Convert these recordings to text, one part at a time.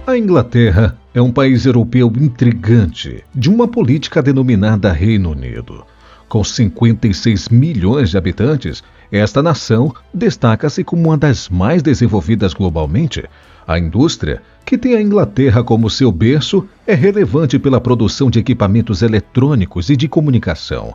A Inglaterra é um país europeu intrigante, de uma política denominada Reino Unido. Com 56 milhões de habitantes, esta nação destaca-se como uma das mais desenvolvidas globalmente. A indústria, que tem a Inglaterra como seu berço, é relevante pela produção de equipamentos eletrônicos e de comunicação.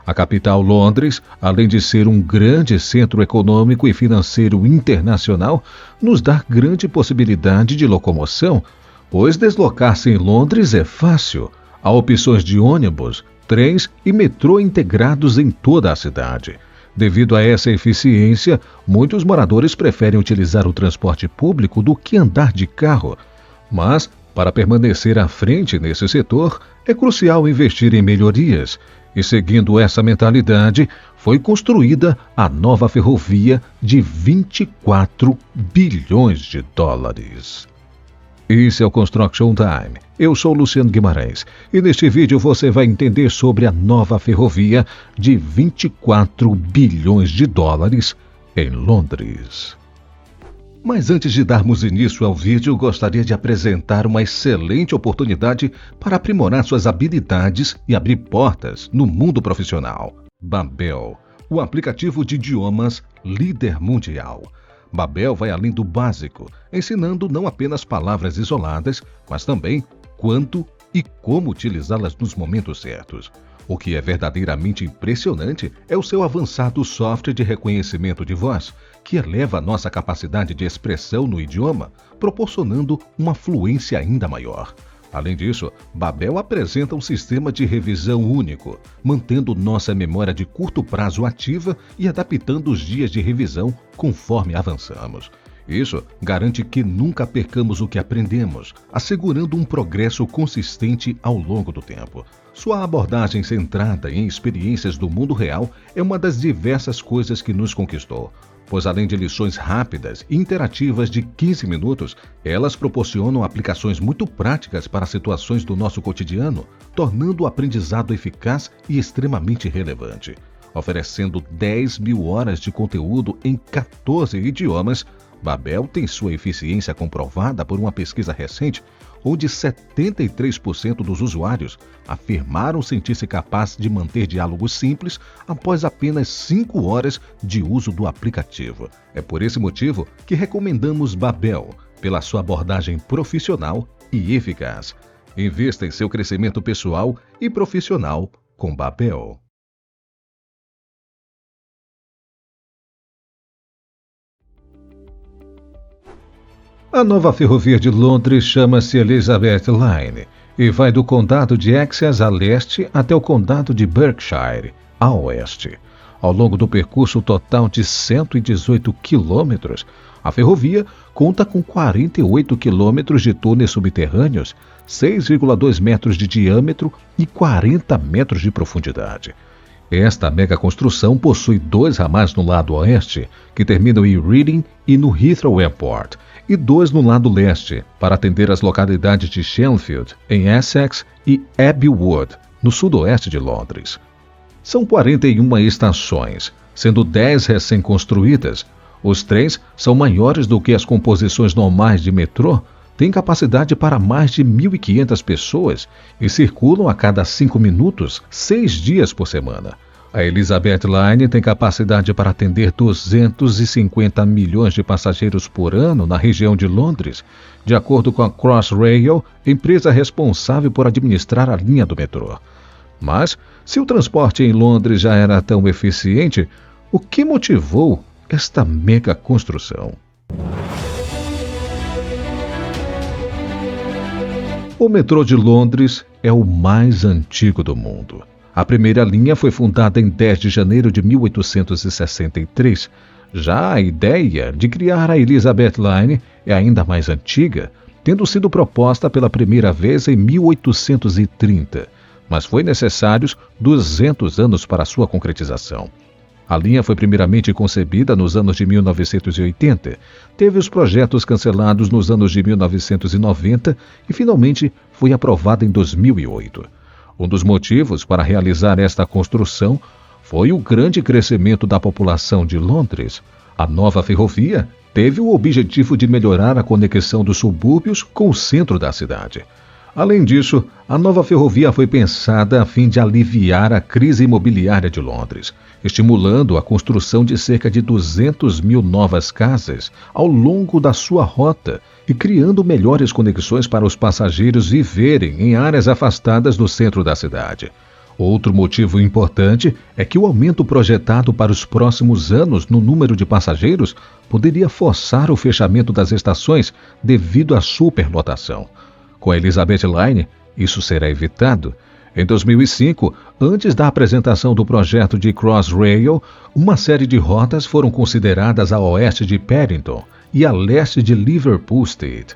A capital, Londres, além de ser um grande centro econômico e financeiro internacional, nos dá grande possibilidade de locomoção, pois deslocar-se em Londres é fácil. Há opções de ônibus, trens e metrô integrados em toda a cidade. Devido a essa eficiência, muitos moradores preferem utilizar o transporte público do que andar de carro. Mas, para permanecer à frente nesse setor, é crucial investir em melhorias. E seguindo essa mentalidade, foi construída a nova ferrovia de 24 bilhões de dólares. Esse é o Construction Time. Eu sou Luciano Guimarães e neste vídeo você vai entender sobre a nova ferrovia de 24 bilhões de dólares em Londres. Mas antes de darmos início ao vídeo, gostaria de apresentar uma excelente oportunidade para aprimorar suas habilidades e abrir portas no mundo profissional. Babel, o aplicativo de idiomas líder mundial. Babel vai além do básico, ensinando não apenas palavras isoladas, mas também quando e como utilizá-las nos momentos certos. O que é verdadeiramente impressionante é o seu avançado software de reconhecimento de voz, que eleva a nossa capacidade de expressão no idioma, proporcionando uma fluência ainda maior. Além disso, Babel apresenta um sistema de revisão único, mantendo nossa memória de curto prazo ativa e adaptando os dias de revisão conforme avançamos. Isso garante que nunca percamos o que aprendemos, assegurando um progresso consistente ao longo do tempo. Sua abordagem centrada em experiências do mundo real é uma das diversas coisas que nos conquistou, pois além de lições rápidas e interativas de 15 minutos, elas proporcionam aplicações muito práticas para situações do nosso cotidiano, tornando o aprendizado eficaz e extremamente relevante. Oferecendo 10 mil horas de conteúdo em 14 idiomas, Babel tem sua eficiência comprovada por uma pesquisa recente, onde 73% dos usuários afirmaram sentir-se capaz de manter diálogos simples após apenas 5 horas de uso do aplicativo. É por esse motivo que recomendamos Babel, pela sua abordagem profissional e eficaz. Invista em seu crescimento pessoal e profissional com Babel. A nova ferrovia de Londres chama-se Elizabeth Line e vai do condado de Essex a leste até o condado de Berkshire, a oeste. Ao longo do percurso total de 118 quilômetros, a ferrovia conta com 48 quilômetros de túneis subterrâneos, 6,2 metros de diâmetro e 40 metros de profundidade. Esta mega construção possui 2 ramais no lado oeste, que terminam em Reading e no Heathrow Airport, e 2 no lado leste, para atender as localidades de Shenfield, em Essex, e Abbey Wood, no sudoeste de Londres. São 41 estações, sendo 10 recém-construídas. Os trens são maiores do que as composições normais de metrô, têm capacidade para mais de 1.500 pessoas e circulam a cada 5 minutos, 6 dias por semana. A Elizabeth Line tem capacidade para atender 250 milhões de passageiros por ano na região de Londres, de acordo com a Crossrail, empresa responsável por administrar a linha do metrô. Mas, se o transporte em Londres já era tão eficiente, o que motivou esta mega construção? O metrô de Londres é o mais antigo do mundo. A primeira linha foi fundada em 10 de janeiro de 1863. Já a ideia de criar a Elizabeth Line é ainda mais antiga, tendo sido proposta pela primeira vez em 1830, mas foi necessários 200 anos para sua concretização. A linha foi primeiramente concebida nos anos de 1980, teve os projetos cancelados nos anos de 1990 e finalmente foi aprovada em 2008. Um dos motivos para realizar esta construção foi o grande crescimento da população de Londres. A nova ferrovia teve o objetivo de melhorar a conexão dos subúrbios com o centro da cidade. Além disso, a nova ferrovia foi pensada a fim de aliviar a crise imobiliária de Londres, estimulando a construção de cerca de 200 mil novas casas ao longo da sua rota e criando melhores conexões para os passageiros viverem em áreas afastadas do centro da cidade. Outro motivo importante é que o aumento projetado para os próximos anos no número de passageiros poderia forçar o fechamento das estações devido à superlotação. Com a Elizabeth Line, isso será evitado. Em 2005, antes da apresentação do projeto de Crossrail, uma série de rotas foram consideradas a oeste de Paddington e a leste de Liverpool Street.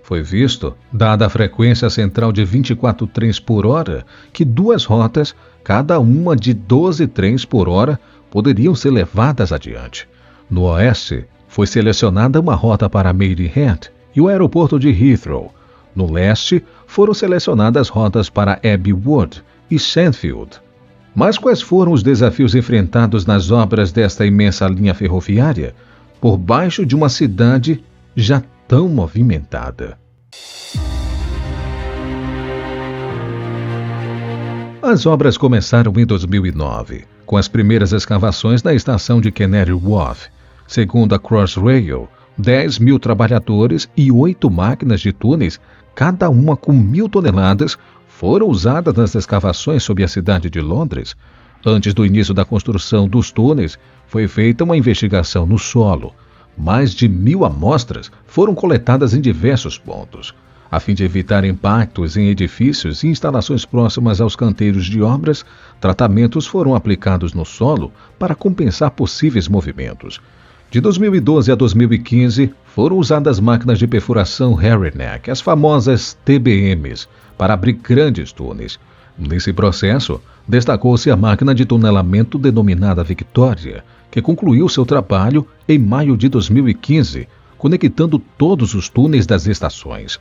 Foi visto, dada a frequência central de 24 trens por hora, que 2 rotas, cada uma de 12 trens por hora, poderiam ser levadas adiante. No oeste, foi selecionada uma rota para Maidenhead e o aeroporto de Heathrow. No leste, foram selecionadas rotas para Abbey Wood e Shenfield. Mas quais foram os desafios enfrentados nas obras desta imensa linha ferroviária, por baixo de uma cidade já tão movimentada? As obras começaram em 2009, com as primeiras escavações na estação de Canary Wharf. Segundo a Crossrail, 10 mil trabalhadores e 8 máquinas de túneis, cada uma com 1.000 toneladas, foram usadas nas escavações sob a cidade de Londres. Antes do início da construção dos túneis, foi feita uma investigação no solo. Mais de 1.000 amostras foram coletadas em diversos pontos. A fim de evitar impactos em edifícios e instalações próximas aos canteiros de obras, tratamentos foram aplicados no solo para compensar possíveis movimentos. De 2012 a 2015, foram usadas máquinas de perfuração Harryneck, as famosas TBMs, para abrir grandes túneis. Nesse processo, destacou-se a máquina de tunelamento denominada Victoria, que concluiu seu trabalho em maio de 2015, conectando todos os túneis das estações.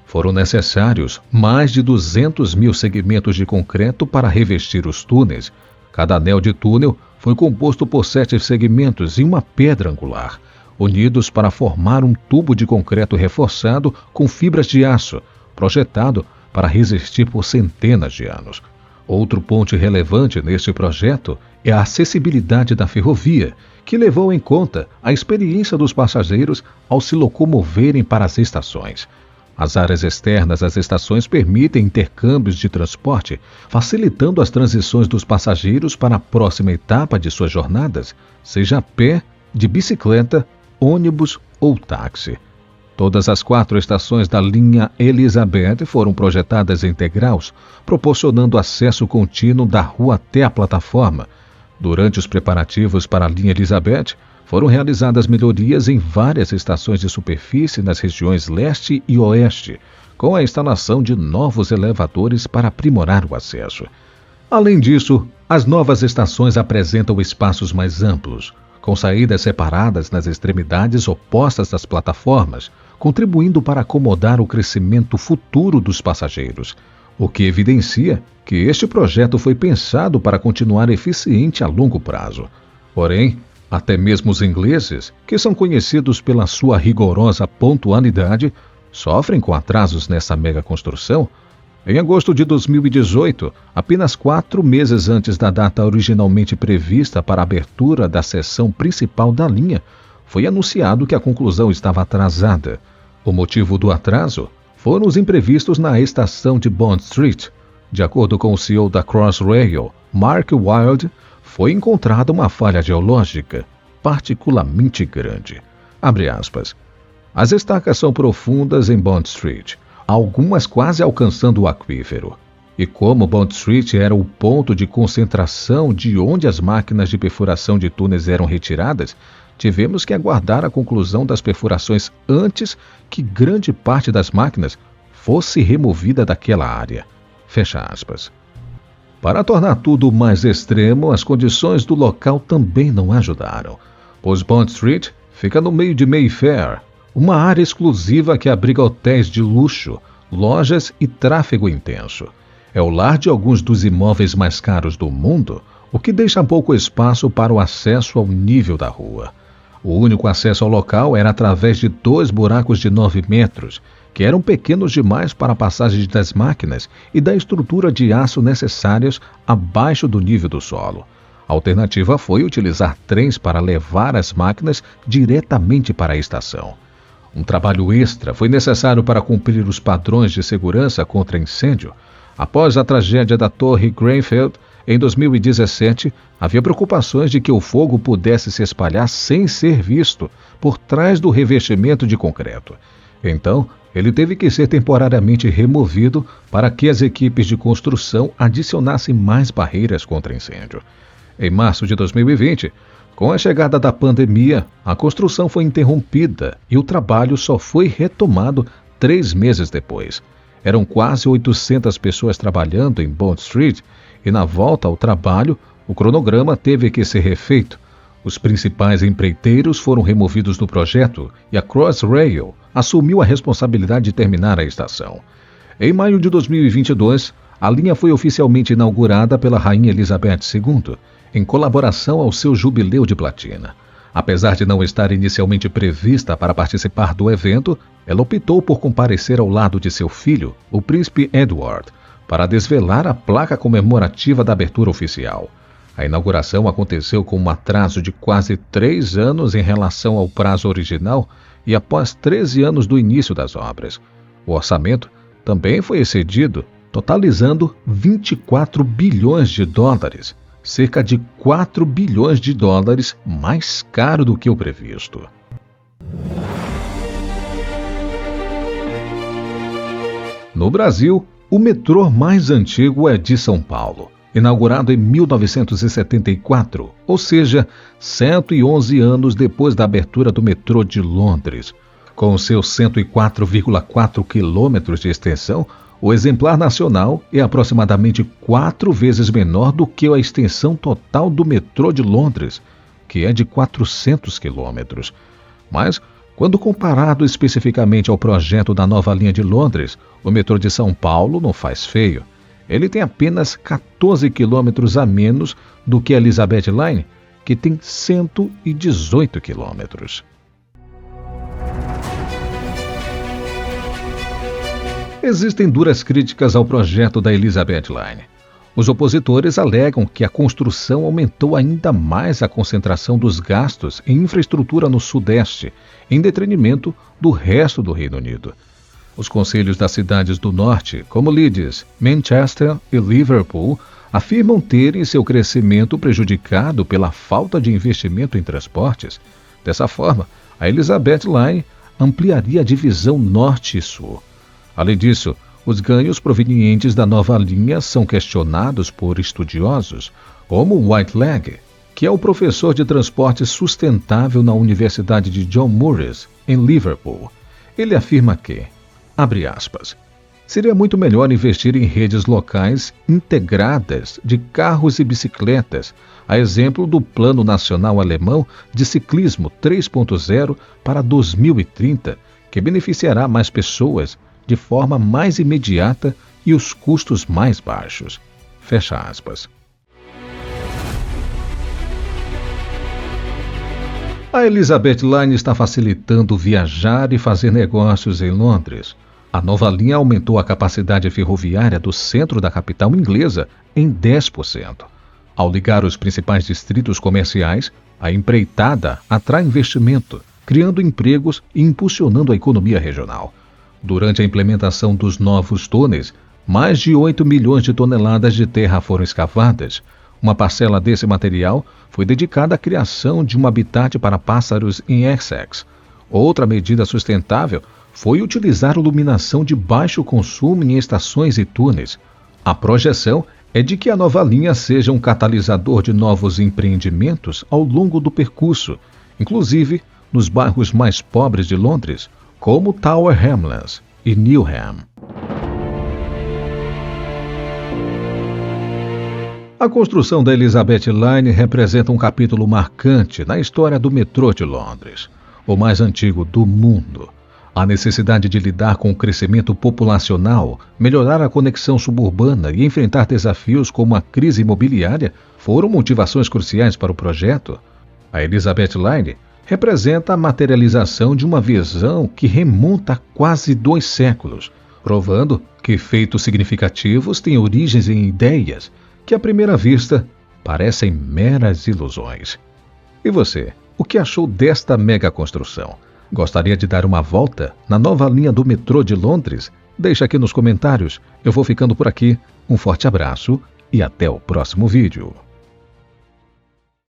Foram necessários mais de 200 mil segmentos de concreto para revestir os túneis. Cada anel de túnel foi composto por 7 segmentos e uma pedra angular, unidos para formar um tubo de concreto reforçado com fibras de aço, projetado para resistir por centenas de anos. Outro ponto relevante neste projeto é a acessibilidade da ferrovia, que levou em conta a experiência dos passageiros ao se locomoverem para as estações. As áreas externas às estações permitem intercâmbios de transporte, facilitando as transições dos passageiros para a próxima etapa de suas jornadas, seja a pé, de bicicleta, ônibus ou táxi. Todas as 4 estações da linha Elizabeth foram projetadas em degraus, proporcionando acesso contínuo da rua até a plataforma. Durante os preparativos para a linha Elizabeth, foram realizadas melhorias em várias estações de superfície nas regiões leste e oeste, com a instalação de novos elevadores para aprimorar o acesso. Além disso, as novas estações apresentam espaços mais amplos, com saídas separadas nas extremidades opostas das plataformas, contribuindo para acomodar o crescimento futuro dos passageiros, o que evidencia que este projeto foi pensado para continuar eficiente a longo prazo. Porém, até mesmo os ingleses, que são conhecidos pela sua rigorosa pontualidade, sofrem com atrasos nessa mega construção. Em agosto de 2018, apenas 4 meses antes da data originalmente prevista para a abertura da seção principal da linha, foi anunciado que a conclusão estava atrasada. O motivo do atraso foram os imprevistos na estação de Bond Street. De acordo com o CEO da Crossrail, Mark Wilde, foi encontrada uma falha geológica particularmente grande. Abre aspas. As estacas são profundas em Bond Street, algumas quase alcançando o aquífero. E como Bond Street era o ponto de concentração de onde as máquinas de perfuração de túneis eram retiradas, tivemos que aguardar a conclusão das perfurações antes que grande parte das máquinas fosse removida daquela área. Fecha aspas. Para tornar tudo mais extremo, as condições do local também não ajudaram, pois Bond Street fica no meio de Mayfair, uma área exclusiva que abriga hotéis de luxo, lojas e tráfego intenso. É o lar de alguns dos imóveis mais caros do mundo, o que deixa pouco espaço para o acesso ao nível da rua. O único acesso ao local era através de 2 buracos de 9 metros, que eram pequenos demais para a passagem das máquinas e da estrutura de aço necessárias abaixo do nível do solo. A alternativa foi utilizar trens para levar as máquinas diretamente para a estação. Um trabalho extra foi necessário para cumprir os padrões de segurança contra incêndio. Após a tragédia da Torre Grenfell, em 2017, havia preocupações de que o fogo pudesse se espalhar sem ser visto por trás do revestimento de concreto. Então, ele teve que ser temporariamente removido para que as equipes de construção adicionassem mais barreiras contra incêndio. Em março de 2020, com a chegada da pandemia, a construção foi interrompida e o trabalho só foi retomado 3 meses depois. Eram quase 800 pessoas trabalhando em Bond Street e, na volta ao trabalho, o cronograma teve que ser refeito. Os principais empreiteiros foram removidos do projeto e a Crossrail assumiu a responsabilidade de terminar a estação. Em maio de 2022, a linha foi oficialmente inaugurada pela Rainha Elizabeth II, em colaboração ao seu jubileu de platina. Apesar de não estar inicialmente prevista para participar do evento, ela optou por comparecer ao lado de seu filho, o príncipe Edward, para desvelar a placa comemorativa da abertura oficial. A inauguração aconteceu com um atraso de quase 3 anos em relação ao prazo original e após 13 anos do início das obras. O orçamento também foi excedido, totalizando 24 bilhões de dólares, cerca de 4 bilhões de dólares mais caro do que o previsto. No Brasil, o metrô mais antigo é de São Paulo, inaugurado em 1974, ou seja, 111 anos depois da abertura do metrô de Londres. Com seus 104,4 quilômetros de extensão, o exemplar nacional é aproximadamente 4 vezes menor do que a extensão total do metrô de Londres, que é de 400 quilômetros. Mas, quando comparado especificamente ao projeto da nova linha de Londres, o metrô de São Paulo não faz feio. Ele tem apenas 14 quilômetros a menos do que a Elizabeth Line, que tem 118 quilômetros. Existem duras críticas ao projeto da Elizabeth Line. Os opositores alegam que a construção aumentou ainda mais a concentração dos gastos em infraestrutura no Sudeste, em detrimento do resto do Reino Unido. Os conselhos das cidades do Norte, como Leeds, Manchester e Liverpool, afirmam terem seu crescimento prejudicado pela falta de investimento em transportes. Dessa forma, a Elizabeth Line ampliaria a divisão Norte e Sul. Além disso, os ganhos provenientes da nova linha são questionados por estudiosos, como Whiteleg, que é o professor de transporte sustentável na Universidade de John Moores, em Liverpool. Ele afirma que, abre aspas, seria muito melhor investir em redes locais integradas de carros e bicicletas, a exemplo do Plano Nacional Alemão de Ciclismo 3.0 para 2030, que beneficiará mais pessoas de forma mais imediata e os custos mais baixos. Fecha aspas. A Elizabeth Line está facilitando viajar e fazer negócios em Londres. A nova linha aumentou a capacidade ferroviária do centro da capital inglesa em 10%. Ao ligar os principais distritos comerciais, a empreitada atrai investimento, criando empregos e impulsionando a economia regional. Durante a implementação dos novos túneis, mais de 8 milhões de toneladas de terra foram escavadas. Uma parcela desse material foi dedicada à criação de um habitat para pássaros em Essex. Outra medida sustentável foi utilizar iluminação de baixo consumo em estações e túneis. A projeção é de que a nova linha seja um catalisador de novos empreendimentos ao longo do percurso, inclusive nos bairros mais pobres de Londres, como Tower Hamlets e Newham. A construção da Elizabeth Line representa um capítulo marcante na história do metrô de Londres, o mais antigo do mundo. A necessidade de lidar com o crescimento populacional, melhorar a conexão suburbana e enfrentar desafios como a crise imobiliária foram motivações cruciais para o projeto. A Elizabeth Line representa a materialização de uma visão que remonta a quase 2 séculos, provando que feitos significativos têm origens em ideias que, à primeira vista, parecem meras ilusões. E você, o que achou desta megaconstrução? Gostaria de dar uma volta na nova linha do metrô de Londres? Deixa aqui nos comentários. Eu vou ficando por aqui. Um forte abraço e até o próximo vídeo.